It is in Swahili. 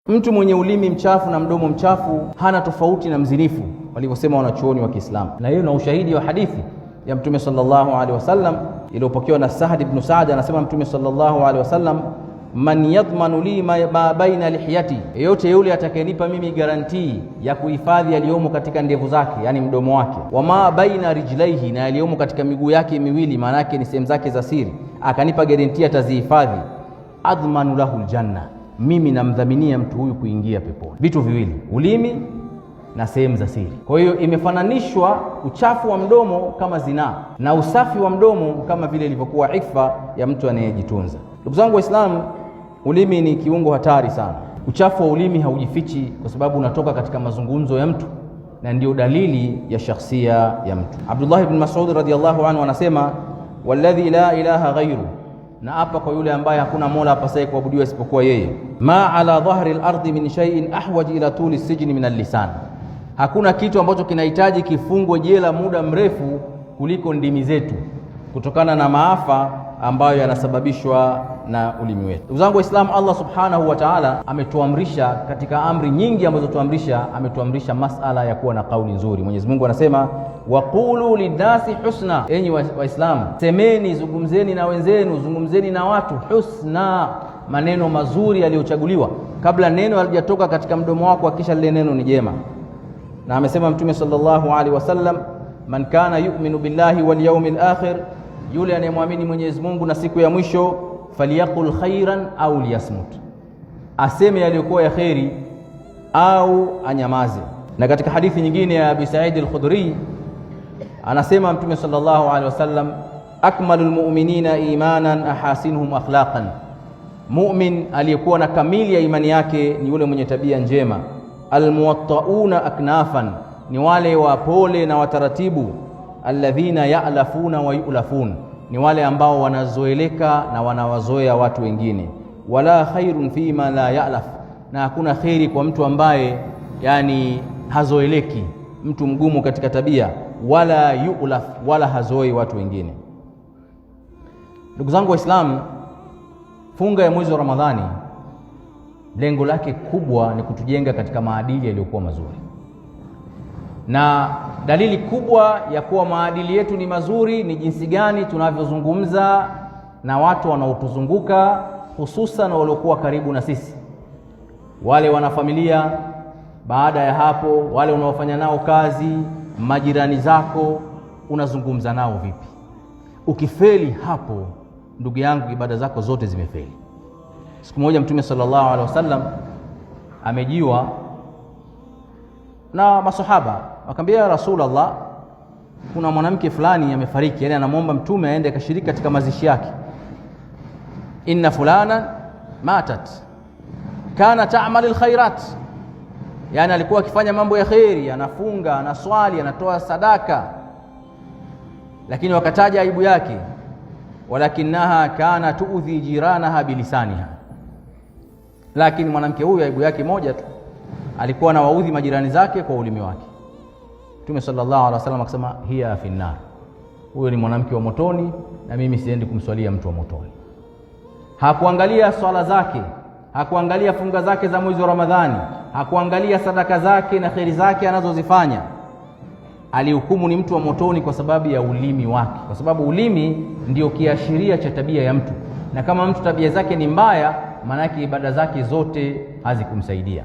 Mtu mwenye ulimi mchafu na mdomo mchafu hana tofauti na mzinifu, walivyosema wanachuoni wa Kiislamu. Na hiyo na ushahidi wa hadithi ya Mtume sallallahu alaihi wasallam iliyopokewa na Sahd ibn Sa'd, anasema Mtume sallallahu alaihi wasallam, man yadhmanu li ma baina lihiyati, yeyote yule atakayenipa mimi garantii ya kuhifadhi yaliyomo katika ndevu zake, yani mdomo wake, wa ma baina rijlaihi, na yaliyomo katika miguu yake miwili, maana yake ni sehemu zake za siri, akanipa garantii atazihifadhi, adhmanu lahu aljanna, mimi namdhaminia mtu huyu kuingia peponi. Vitu viwili, ulimi na sehemu za siri. Kwa hiyo imefananishwa uchafu wa mdomo kama zinaa na usafi wa mdomo kama vile ilivyokuwa ifa ya mtu anayejitunza. Ndugu zangu Waislamu, ulimi ni kiungo hatari sana. Uchafu wa ulimi haujifichi, kwa sababu unatoka katika mazungumzo ya mtu na ndio dalili ya shakhsia ya mtu. Abdullah ibn Mas'ud radhiyallahu anhu anasema, walladhi la ilaha ghairu, na hapa kwa yule ambaye hakuna mola apasaye kuabudiwa isipokuwa yeye, ma ala dhahri al-ardi min shay'in ahwaj ila tuli sijni min al-lisan, hakuna kitu ambacho kinahitaji kifungwe jela muda mrefu kuliko ndimi zetu, kutokana na maafa ambayo yanasababishwa na ulimi wetu. Ndugu zangu Waislamu, Allah subhanahu wa ta'ala ametuamrisha katika amri nyingi ambazo ametuamrisha masala ya kuwa na kauli nzuri. Mwenyezi Mungu anasema, waqulu lidasi husna, enyi Waislamu semeni, zungumzeni na wenzenu, zungumzeni na watu husna, maneno mazuri yaliyochaguliwa kabla neno halijatoka katika mdomo wako, hakisha lile neno ni jema. Na amesema Mtume sallallahu alaihi wasallam, man kana yu'minu billahi wal yawmil akhir, yule anayemwamini Mwenyezi Mungu na siku ya mwisho, faliyaqul khairan au liyasmut, aseme yaliyokuwa ya kheri au anyamaze. Na katika hadithi nyingine ya Abi Sa'id al-Khudri anasema Mtume sallallahu alaihi wasallam, akmalul mu'minina imanan ahasinuhum akhlaqan, mu'min aliyekuwa na kamili ya imani yake ni yule mwenye tabia njema. Almuwattauna aknafan, ni wale wapole na wataratibu. Alladhina ya'lafuna wa yu'lafun, ni wale ambao wanazoeleka na wanawazoea watu wengine. Wala khairun fima la ya'laf, na hakuna khairi kwa mtu ambaye yani hazoeleki, mtu mgumu katika tabia. Wala yu'laf, wala hazoei watu wengine. Ndugu zangu Waislamu, funga ya mwezi wa Ramadhani lengo lake kubwa ni kutujenga katika maadili yaliyokuwa mazuri, na dalili kubwa ya kuwa maadili yetu ni mazuri ni jinsi gani tunavyozungumza na watu wanaotuzunguka, hususan waliokuwa karibu na sisi, wale wanafamilia. Baada ya hapo, wale unaofanya nao kazi, majirani zako, unazungumza nao vipi? Ukifeli hapo, ndugu yangu, ibada zako zote zimefeli. Siku moja Mtume sallallahu alaihi wasallam amejiwa na masahaba, akamwambia, ya Rasulullah, kuna mwanamke fulani amefariki, yani anamwomba Mtume aende akashiriki katika mazishi yake. Inna fulana matat kana ta'mal alkhairat, yani alikuwa akifanya mambo ya khairi, anafunga, anaswali, anatoa sadaka, lakini wakataja aibu yake, walakinaha kana tuudhi jiranaha bilisaniha, lakini mwanamke huyu aibu yake moja tu, alikuwa anawaudhi majirani zake kwa ulimi wake. Mtume sallallahu alaihi wasallam akasema, hiya fi nnar, huyo ni mwanamke wa motoni, na mimi siendi kumswalia mtu wa motoni. Hakuangalia swala zake, hakuangalia funga zake za mwezi wa Ramadhani, hakuangalia sadaka zake na kheri zake anazozifanya. Alihukumu ni mtu wa motoni kwa sababu ya ulimi wake, kwa sababu ulimi ndio kiashiria cha tabia ya mtu, na kama mtu tabia zake ni mbaya, maana yake ibada zake zote hazikumsaidia.